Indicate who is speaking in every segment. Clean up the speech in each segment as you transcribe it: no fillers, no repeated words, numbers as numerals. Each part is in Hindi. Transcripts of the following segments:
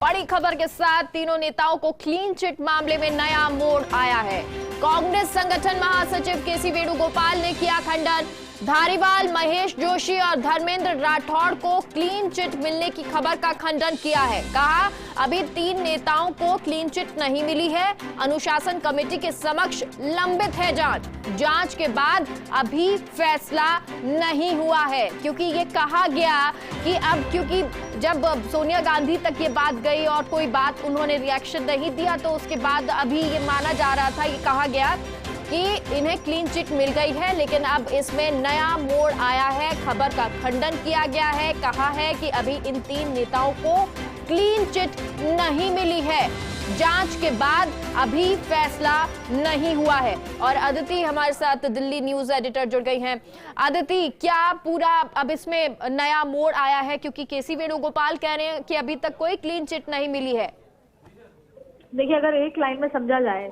Speaker 1: बड़ी खबर के साथ तीनों नेताओं को क्लीन चिट मामले में नया मोड़ आया है। कांग्रेस संगठन महासचिव केसी वेणुगोपाल ने किया खंडन। धारीवाल महेश जोशी और धर्मेंद्र राठौड़ को क्लीन चिट मिलने की खबर का खंडन किया है। कहा, अभी तीन नेताओं को क्लीन चिट नहीं मिली है। अनुशासन कमेटी के समक्ष लंबित है जांच के बाद अभी फैसला नहीं हुआ है। क्योंकि ये कहा गया कि अब क्योंकि जब सोनिया गांधी तक ये बात गई और कोई बात उन्होंने रिएक्शन नहीं दिया, तो उसके बाद अभी ये माना जा रहा था, ये कहा गया कि इन्हें क्लीन चिट मिल गई है। लेकिन अब इसमें नया मोड़ आया है। खबर का खंडन किया गया है। कहा है कि अभी इन तीन नेताओं को क्लीन चिट नहीं मिली है। जांच के बाद अभी फैसला नहीं हुआ है। और अदिति हमारे साथ दिल्ली न्यूज एडिटर जुड़ गई हैं। अदिति, क्या पूरा अब इसमें नया मोड़ आया है? क्योंकि केसी वेणुगोपाल कह रहे हैं कि अभी तक कोई क्लीन चिट नहीं मिली है।
Speaker 2: देखिए, अगर एक लाइन में समझा जाए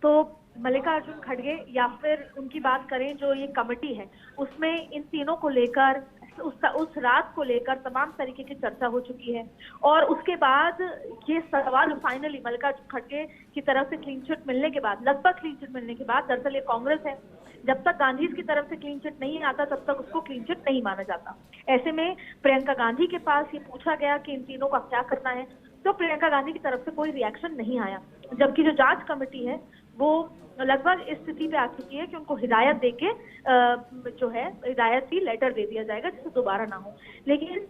Speaker 2: तो मल्लिकार्जुन खड़गे या फिर उनकी बात करें जो ये कमेटी है, उसमें इन तीनों को लेकर उस रात को लेकर तमाम तरीके की चर्चा हो चुकी है। और उसके बाद ये सवाल फाइनली मल्लिकार्जुन खड़गे की तरफ से क्लीन चिट मिलने के बाद, लगभग क्लीन चिट मिलने के बाद, दरअसल ये कांग्रेस है, जब तक गांधी की तरफ से क्लीन चिट नहीं आता तब तक उसको क्लीन चिट नहीं माना जाता। ऐसे में प्रियंका गांधी के पास ये पूछा गया कि इन तीनों का क्या करना है, तो प्रियंका गांधी की तरफ से कोई रिएक्शन नहीं आया। जबकि जो जांच कमेटी है वो लगभग इस स्थिति पे आ चुकी है कि उनको हिदायत देके जो है हिदायत की लेटर दे दिया जाएगा जिससे दोबारा ना हो। लेकिन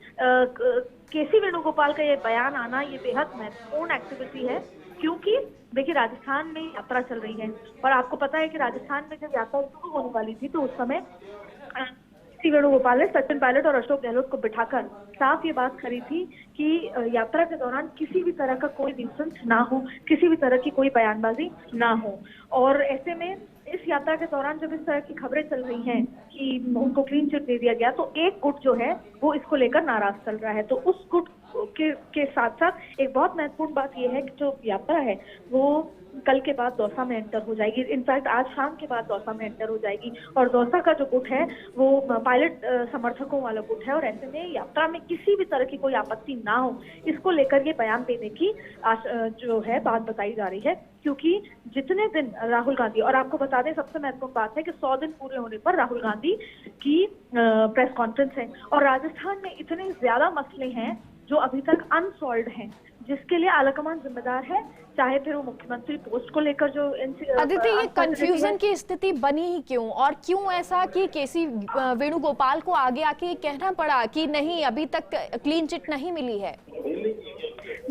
Speaker 2: केसी वेणुगोपाल का ये बयान आना ये बेहद महत्वपूर्ण एक्टिविटी है, क्योंकि देखिए राजस्थान में यात्रा चल रही है और आपको पता है कि राजस्थान में जब यात्रा शुरू होने वाली थी तो उस समय केसी वेणुगोपाल ने सचिन पायलट और अशोक गहलोत को बिठाकर साफ ये बात करी थी कि यात्रा के दौरान किसी भी तरह का कोई न्यूसेंस ना हो, किसी भी तरह की कोई बयानबाजी ना हो। और ऐसे में इस यात्रा के दौरान जब इस तरह की खबरें चल रही हैं कि उनको क्लीन चिट दे दिया गया, तो एक गुट जो है वो इसको लेकर नाराज चल रहा है। तो उस गुट के साथ साथ एक बहुत महत्वपूर्ण बात यह है कि जो यात्रा है वो कल के बाद दौसा में एंटर हो जाएगी। इनफैक्ट आज शाम के बाद दौसा में एंटर हो जाएगी। और दौसा का जो गुट है वो पायलट समर्थकों वाला गुट है। और ऐसे में यात्रा में किसी भी तरह की कोई आपत्ति ना हो, इसको लेकर ये बयान देने की जो है बात बताई जा रही है। क्योंकि जितने दिन राहुल गांधी, और आपको बता दें सबसे महत्वपूर्ण बात है कि 100 दिन पूरे होने पर राहुल गांधी की प्रेस कॉन्फ्रेंस है और राजस्थान में इतने ज्यादा मसले हैं जो अभी तक अनसॉल्व्ड हैं, जिसके लिए आलाकमान जिम्मेदार है, चाहे फिर वो मुख्यमंत्री पोस्ट को लेकर जो
Speaker 1: अदिति, ये कंफ्यूजन की स्थिति बनी ही क्यों, और क्यों ऐसा कि केसी वेणुगोपाल को आगे आके कहना पड़ा कि नहीं अभी तक क्लीन चिट नहीं मिली है?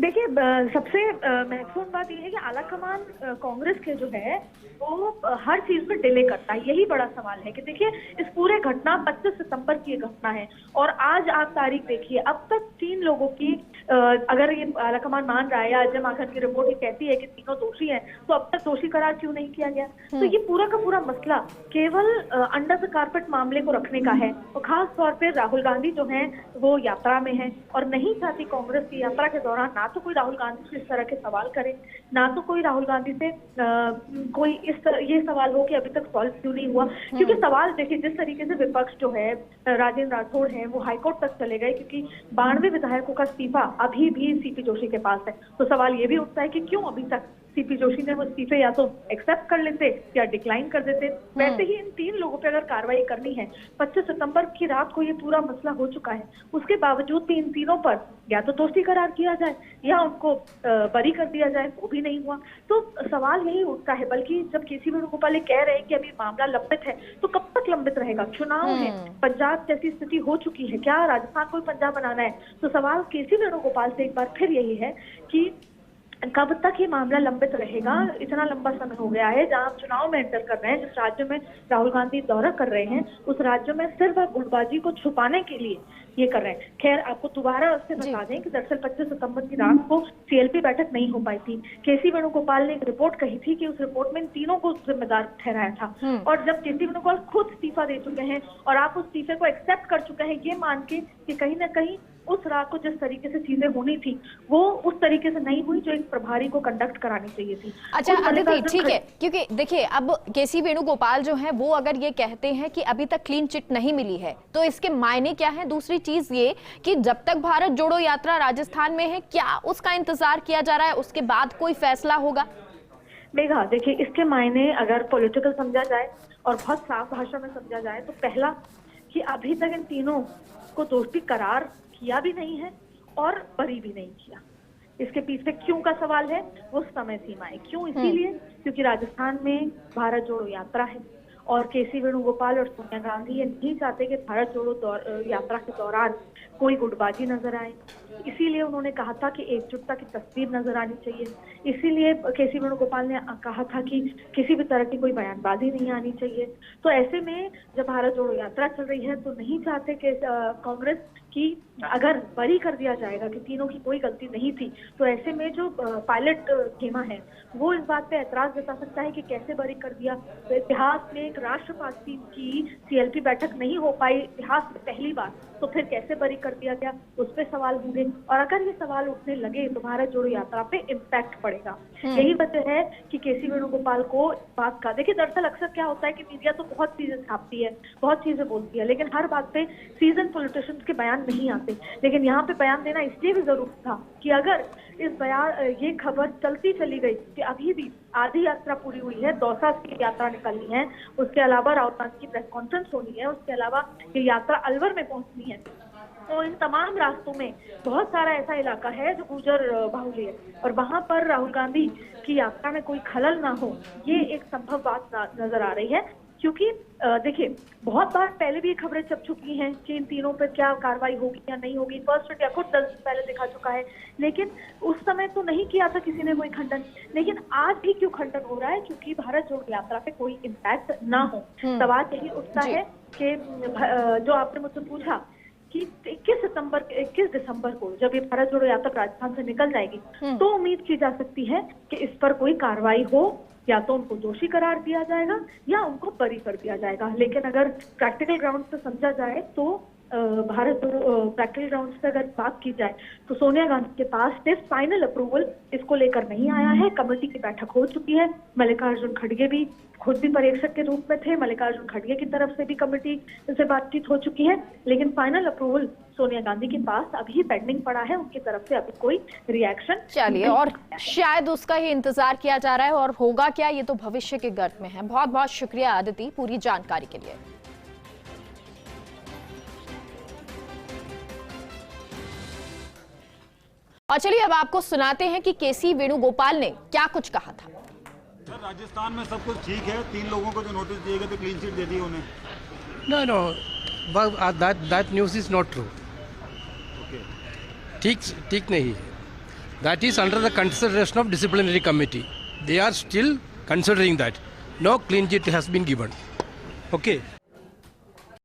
Speaker 2: देखिए, सबसे महत्वपूर्ण बात यह है कि आलाकमान कांग्रेस के जो है वो हर चीज में डिले करता है। यही बड़ा सवाल है कि देखिए इस पूरे घटना 25 सितंबर की घटना है और आज आप तारीख देखिए, अब तक तीन लोगों की अगर ये आलाकमान मान रहा है या अजय माकन की रिपोर्ट ये कहती है कि तीनों दोषी हैं, तो अब तक दोषी करार क्यों नहीं किया गया? तो ये पूरा का पूरा मसला केवल अंडर द कारपेट मामले को रखने का है। और खास तौर पर राहुल गांधी जो है वो यात्रा में है और नहीं चाहती कांग्रेस की यात्रा के दौरान ना तो कोई राहुल गांधी से इस तरह के सवाल करे, ना तो कोई राहुल गांधी से कोई ये सवाल हो कि अभी तक सॉल्व क्यों नहीं हुआ। क्योंकि सवाल देखिए, जिस तरीके से विपक्ष जो है राजेंद्र राठौड़ है वो हाईकोर्ट तक चले गए, क्योंकि 92 विधायकों का इस्तीफा अभी भी सीपी जोशी के पास है। तो सवाल ये भी उठता है कि क्यों अभी तक सीपी जोशी ने वो इस्तीफे या तो एक्सेप्ट कर लेते या डिक्लाइन कर देते। वैसे ही इन तीन लोगों पे अगर कार्रवाई करनी है, 25 सितंबर की रात को ये पूरा मसला हो चुका है, उसके बावजूद भी इन तीनों पर या तो दोषी करार किया जाए या उनको बरी कर दिया जाए, वो भी नहीं हुआ। तो सवाल यही उठता है। बल्कि जब केसी वेणुगोपाल कह रहे हैं कि अभी मामला लंबित है, तो कब तक लंबित रहेगा? चुनाव है, पंजाब जैसी स्थिति हो चुकी है, क्या राजस्थान को पंजाब बनाना है? तो सवाल केसी वेणुगोपाल से एक बार फिर यही है कि कब तक ये मामला लंबित रहेगा? इतना लंबा समय हो गया है जहां आप चुनाव में एंटर कर रहे हैं, जिस राज्य में राहुल गांधी दौरा कर रहे हैं उस राज्य में सिर्फ आप गुटबाजी को छुपाने के लिए ये कर रहे हैं। खैर, आपको दोबारा उससे बता दें कि दरअसल 25 सितंबर की रात को सीएलपी बैठक नहीं हो पाई थी। केसी वेणुगोपाल ने एक रिपोर्ट कही थी कि उस रिपोर्ट में इन तीनों को जिम्मेदार ठहराया था। और जब केसी वेणुगोपाल खुद इस्तीफा दे चुके हैं और आप उस इस्तीफे को एक्सेप्ट कर चुके हैं ये मान के कि कहीं ना कहीं उस रात को जिस तरीके से चीजें होनी थी वो उस तरीके से नहीं हुई जो एक प्रभारी को कंडक्ट करानी चाहिए थी।
Speaker 1: अच्छा
Speaker 2: उस
Speaker 1: अदिति,
Speaker 2: मल्लिकार्जुन
Speaker 1: ठीक है, क्योंकि देखिए अब केसी वेणुगोपाल जो है वो अगर ये कहते हैं कि अभी तक क्लीन चिट नहीं मिली है तो इसके मायने क्या है? दूसरी चीज ये कि जब तक भारत जोड़ो यात्रा राजस्थान में है, क्या उसका इंतजार किया जा रहा है, उसके बाद कोई फैसला होगा?
Speaker 2: मेघा, देखिए इसके मायने अगर पॉलिटिकल समझा जाए और बहुत साफ भाषा में समझा जाए तो पहला कि अभी तक इन तीनों को दोषी करार किया भी नहीं है और बरी भी नहीं किया। इसके पीछे क्यों का सवाल है, वो समय सीमा है। क्यों? इसीलिए क्योंकि राजस्थान में भारत जोड़ो यात्रा है और केसी वेणुगोपाल और सोनिया गांधी ये नहीं चाहते कि भारत जोड़ो यात्रा के दौरान कोई गुटबाजी नजर आए। इसीलिए उन्होंने कहा था कि एकजुटता की तस्वीर नजर आनी चाहिए। इसीलिए केसी वेणुगोपाल ने कहा था कि किसी भी तरह की कोई बयानबाजी नहीं आनी चाहिए। तो ऐसे में जब भारत जोड़ो यात्रा चल रही है तो नहीं चाहते कि कांग्रेस की अगर बरी कर दिया जाएगा कि तीनों की कोई गलती नहीं थी तो ऐसे में जो पायलट खेमा है वो इस बात पे ऐतराज जता सकता है कि कैसे बरी कर दिया। तो इतिहास में एक राष्ट्रपति की सीएलपी बैठक नहीं हो पाई इतिहास में पहली बार, तो फिर कैसे बरी कर दिया गया, उस पर सवाल होंगे। और अगर ये सवाल उठने लगे तो भारत जोड़ो यात्रा पे इम्पैक्ट पड़ेगा। यही वजह है कि केसी वेणुगोपाल को बात का, देखिए दरअसल अक्सर क्या होता है कि मीडिया तो बहुत चीजें छापती है, बहुत चीजें बोलती है, लेकिन हर बात पे सीजन पॉलिटिशियंस के बयान नहीं आते। लेकिन यहाँ पे बयान देना इसलिए भी जरूरी था कि अगर ये खबर चलती चली गई कि अभी भी आधी यात्रा पूरी हुई है, दौसा की यात्रा निकलनी है, उसके अलावा राहुल गांधी की प्रेस कॉन्फ्रेंस होनी है, उसके अलावा ये यात्रा अलवर में पहुंचनी है, तो इन तमाम रास्तों में बहुत सारा ऐसा इलाका है जो गुर्जर बाहुल्य है और वहां पर राहुल गांधी की यात्रा में कोई खलल ना हो, ये एक संभव बात नजर आ रही है। क्योंकि देखिए बहुत बार पहले भी ये खबरें छप चुकी हैं कि इन तीनों पर क्या कार्रवाई होगी या नहीं होगी। फर्स्ट इंडिया खुद 10 दिन पहले दिखा चुका है, लेकिन उस समय तो नहीं किया था किसी ने कोई खंडन। लेकिन आज भी क्यों खंडन हो रहा है? क्योंकि भारत जोड़ो यात्रा पे कोई इम्पैक्ट ना हो। सवाल यही उठता है कि जो आपने मुझसे पूछा कि 21 दिसंबर को जब ये भारत जोड़ो यात्रा राजस्थान से निकल जाएगी तो उम्मीद की जा सकती है कि इस पर कोई कार्रवाई हो, या तो उनको दोषी करार दिया जाएगा या उनको बरी कर दिया जाएगा। लेकिन अगर प्रैक्टिकल ग्राउंड पे समझा जाए तो प्रैक्टिकल ग्राउंड पे अगर बात की जाए तो सोनिया गांधी के पास सिर्फ फाइनल अप्रूवल इसको लेकर नहीं आया है। कमेटी की बैठक हो चुकी है, मल्लिकार्जुन खड़गे भी खुद भी पर्यवेक्षक के रूप में थे, मल्लिकार्जुन खड़गे की तरफ से भी कमेटी से बातचीत हो चुकी है, लेकिन फाइनल अप्रूवल सोनिया गांधी के पास अभी पेंडिंग पड़ा है, उनकी तरफ से अभी कोई रिएक्शन।
Speaker 1: चलिए, और शायद उसका ही इंतजार किया जा रहा है और होगा क्या ये तो भविष्य के गर्भ में है। बहुत बहुत शुक्रिया अदिति पूरी जानकारी के लिए। और चलिए अब आपको सुनाते हैं कि केसी वेणुगोपाल ने क्या कुछ कहा था।
Speaker 3: सर राजस्थान में सब कुछ ठीक है, 3 लोगों को जो नोटिस दिए गए थे क्लीन चिट दे दी उन्हें।
Speaker 4: No, that news is not true.
Speaker 3: Okay.
Speaker 4: ठीक नहीं है. That is under the consideration of disciplinary committee. They are still considering that. No clean chit has been given. Okay.